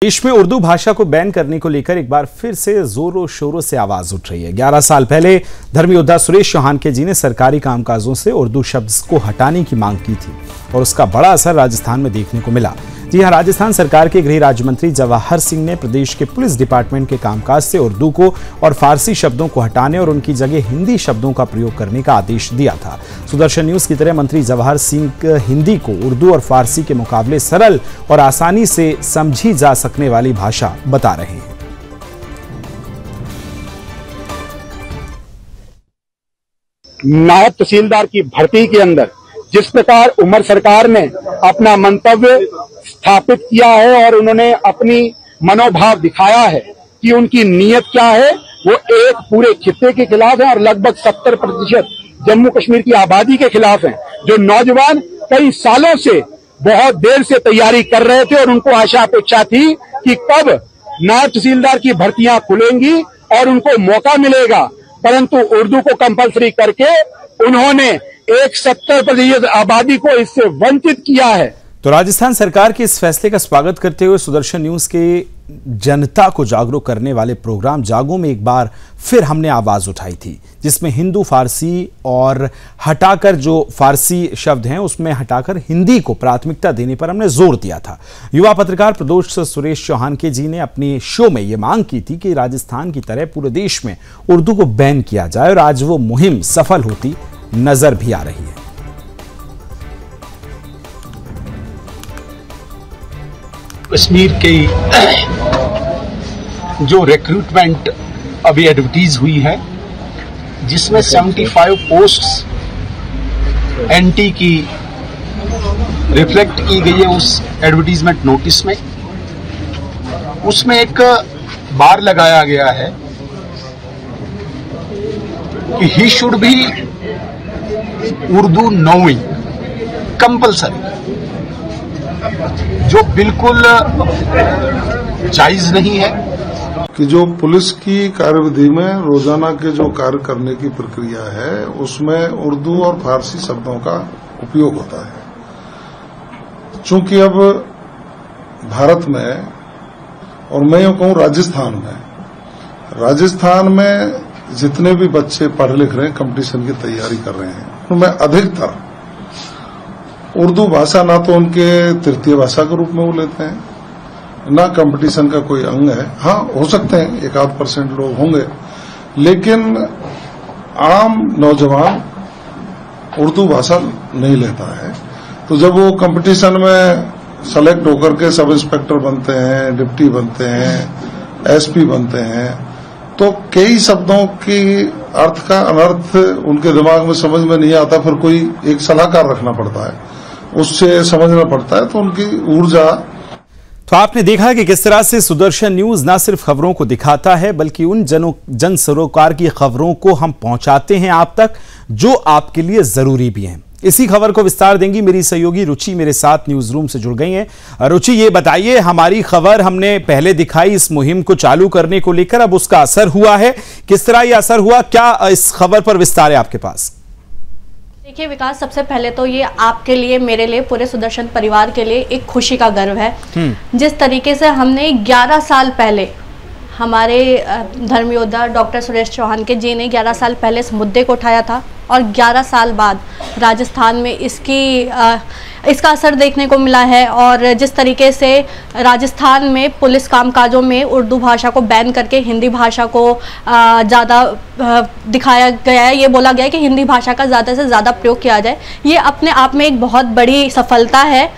देश में उर्दू भाषा को बैन करने को लेकर एक बार फिर से जोरों शोरों से आवाज उठ रही है। 11 साल पहले धर्म योद्धा सुरेश चौहान जी ने सरकारी कामकाजों से उर्दू शब्द को हटाने की मांग की थी और उसका बड़ा असर राजस्थान में देखने को मिला। जी हां, राजस्थान सरकार के गृह राज्य मंत्री जवाहर सिंह ने प्रदेश के पुलिस डिपार्टमेंट के कामकाज से उर्दू को और फारसी शब्दों को हटाने और उनकी जगह हिंदी शब्दों का प्रयोग करने का आदेश दिया था। सुदर्शन न्यूज की तरह मंत्री जवाहर सिंह हिंदी को उर्दू और फारसी के मुकाबले सरल और आसानी से समझी जा सकने वाली भाषा बता रहे हैं। नायब तहसीलदार की भर्ती के अंदर जिस प्रकार उमर सरकार ने अपना मंतव्य स्थापित किया है और उन्होंने अपनी मनोभाव दिखाया है कि उनकी नीयत क्या है, वो एक पूरे खित्ते के खिलाफ है और लगभग 70% जम्मू कश्मीर की आबादी के खिलाफ है, जो नौजवान कई सालों से बहुत देर से तैयारी कर रहे थे और उनको आशा अपेक्षा थी कि कब नायब तहसीलदार की भर्तियां खुलेंगी और उनको मौका मिलेगा, परंतु उर्दू को कंपलसरी करके उन्होंने एक 70% आबादी को इससे वंचित किया है। तो राजस्थान सरकार के इस फैसले का स्वागत करते हुए सुदर्शन न्यूज के जनता को जागरूक करने वाले प्रोग्राम जागो में एक बार फिर हमने आवाज उठाई थी, जिसमें हिंदू फारसी और हटाकर जो फारसी शब्द हैं उसमें हटाकर हिंदी को प्राथमिकता देने पर हमने जोर दिया था। युवा पत्रकार प्रदोष सुरेश चौहान जी ने अपने शो में यह मांग की थी कि राजस्थान की तरह पूरे देश में उर्दू को बैन किया जाए और आज वो मुहिम सफल होती नजर भी आ रही है। कश्मीर की जो रिक्रूटमेंट अभी एडवर्टीज हुई है, जिसमें 75 पोस्ट्स एनटी की रिफ्लेक्ट की गई है उस एडवर्टीजमेंट नोटिस में, उसमें एक बार लगाया गया है कि he should be Urdu knowing compulsory, जो बिल्कुल जायज नहीं है। कि जो पुलिस की कार्यविधि में रोजाना के जो कार्य करने की प्रक्रिया है उसमें उर्दू और फारसी शब्दों का उपयोग होता है। चूंकि अब भारत में, और मैं यूं कहूं राजस्थान में जितने भी बच्चे पढ़ लिख रहे हैं, कंपटीशन की तैयारी कर रहे हैं, उनमें अधिकतर उर्दू भाषा ना तो उनके तृतीय भाषा के रूप में वो लेते हैं, ना कंपटीशन का कोई अंग है। हाँ, हो सकते हैं 1-8% लोग होंगे, लेकिन आम नौजवान उर्दू भाषा नहीं लेता है। तो जब वो कंपटीशन में सेलेक्ट होकर के सब इंस्पेक्टर बनते हैं, डिप्टी बनते हैं, एसपी बनते हैं, तो कई शब्दों की अर्थ का अनर्थ उनके दिमाग में समझ में नहीं आता, फिर कोई एक सलाहकार रखना पड़ता है, उससे समझना पड़ता है, तो उनकी ऊर्जा। तो आपने देखा कि किस तरह से सुदर्शन न्यूज न सिर्फ खबरों को दिखाता है बल्कि उन जन सरोकार की खबरों को हम पहुंचाते हैं आप तक, जो आपके लिए जरूरी भी हैं। इसी खबर को विस्तार देंगी मेरी सहयोगी रुचि, मेरे साथ न्यूज रूम से जुड़ गई हैं। रुचि, ये बताइए, हमारी खबर हमने पहले दिखाई इस मुहिम को चालू करने को लेकर, अब उसका असर हुआ है, किस तरह यह असर हुआ, क्या इस खबर पर विस्तार है आपके पास? देखिए विकास, सबसे पहले तो ये आपके लिए, मेरे लिए, पूरे सुदर्शन परिवार के लिए एक खुशी का गर्व है। जिस तरीके से हमने 11 साल पहले हमारे धर्म योद्धा डॉक्टर सुरेश चौहान जी ने 11 साल पहले इस मुद्दे को उठाया था और 11 साल बाद राजस्थान में इसका असर देखने को मिला है। और जिस तरीके से राजस्थान में पुलिस कामकाजों में उर्दू भाषा को बैन करके हिंदी भाषा को ज़्यादा दिखाया गया है, ये बोला गया है कि हिंदी भाषा का ज़्यादा से ज़्यादा प्रयोग किया जाए, ये अपने आप में एक बहुत बड़ी सफलता है।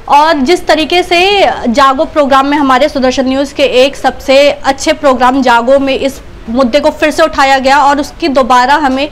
और जिस तरीके से जागो प्रोग्राम में, हमारे सुदर्शन न्यूज़ के एक सबसे अच्छे प्रोग्राम जागो में इस मुद्दे को फिर से उठाया गया और उसकी दोबारा हमें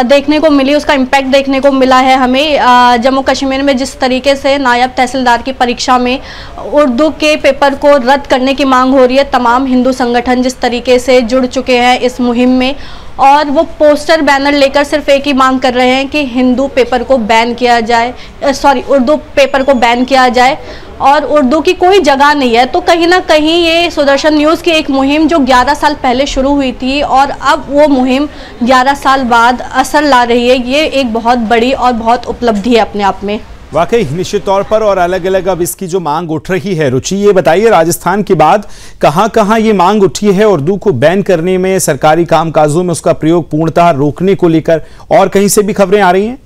देखने को मिली, उसका इम्पैक्ट देखने को मिला है हमें जम्मू कश्मीर में। जिस तरीके से नायब तहसीलदार की परीक्षा में उर्दू के पेपर को रद्द करने की मांग हो रही है, तमाम हिंदू संगठन जिस तरीके से जुड़ चुके हैं इस मुहिम में, और वो पोस्टर बैनर लेकर सिर्फ एक ही मांग कर रहे हैं कि हिंदू पेपर को बैन किया जाए, उर्दू पेपर को बैन किया जाए और उर्दू की कोई जगह नहीं है। तो कहीं ना कहीं ये सुदर्शन न्यूज़ की एक मुहिम जो 11 साल पहले शुरू हुई थी और अब वो मुहिम 11 साल बाद असर ला रही है, ये एक बहुत बड़ी और बहुत उपलब्धि है अपने आप में। वाकई निश्चित तौर पर, और अलग अलग अब इसकी जो मांग उठ रही है। रुचि, ये बताइए राजस्थान के बाद कहां ये मांग उठी है उर्दू को बैन करने में, सरकारी कामकाजों में उसका प्रयोग पूर्णतः रोकने को लेकर, और कहीं से भी खबरें आ रही हैं?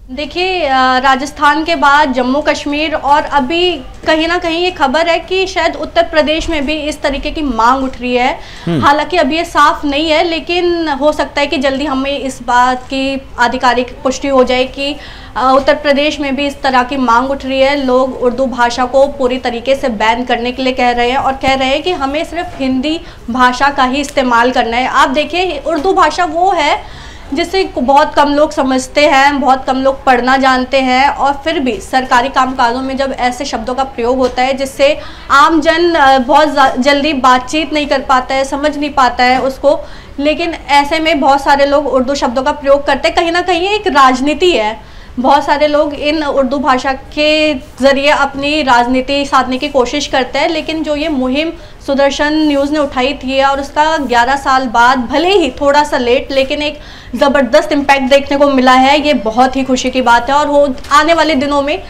देखिए, राजस्थान के बाद जम्मू कश्मीर और अभी कहीं ना कहीं ये खबर है कि शायद उत्तर प्रदेश में भी इस तरीके की मांग उठ रही है। हालांकि अभी ये साफ नहीं है, लेकिन हो सकता है कि जल्दी हमें इस बात की आधिकारिक पुष्टि हो जाए कि उत्तर प्रदेश में भी इस तरह की मांग उठ रही है। लोग उर्दू भाषा को पूरी तरीके से बैन करने के लिए कह रहे हैं और कह रहे हैं कि हमें सिर्फ हिंदी भाषा का ही इस्तेमाल करना है। आप देखिए, उर्दू भाषा वो है जिसे बहुत कम लोग समझते हैं, बहुत कम लोग पढ़ना जानते हैं, और फिर भी सरकारी कामकाजों में जब ऐसे शब्दों का प्रयोग होता है जिससे आम जन बहुत जल्दी बातचीत नहीं कर पाता है, समझ नहीं पाता है उसको, लेकिन ऐसे में बहुत सारे लोग उर्दू शब्दों का प्रयोग करते हैं। कहीं ना कहीं एक राजनीति है। बहुत सारे लोग इन उर्दू भाषा के ज़रिए अपनी राजनीति साधने की कोशिश करते हैं, लेकिन जो ये मुहिम सुदर्शन न्यूज़ ने उठाई थी और उसका 11 साल बाद, भले ही थोड़ा सा लेट, लेकिन एक ज़बरदस्त इम्पैक्ट देखने को मिला है। ये बहुत ही खुशी की बात है और वो आने वाले दिनों में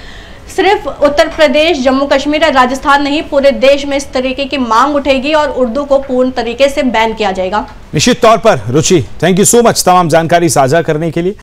सिर्फ उत्तर प्रदेश, जम्मू कश्मीर और राजस्थान नहीं, पूरे देश में इस तरीके की मांग उठेगी और उर्दू को पूर्ण तरीके से बैन किया जाएगा। निश्चित तौर पर रुचि, थैंक यू सो मच तमाम जानकारी साझा करने के लिए।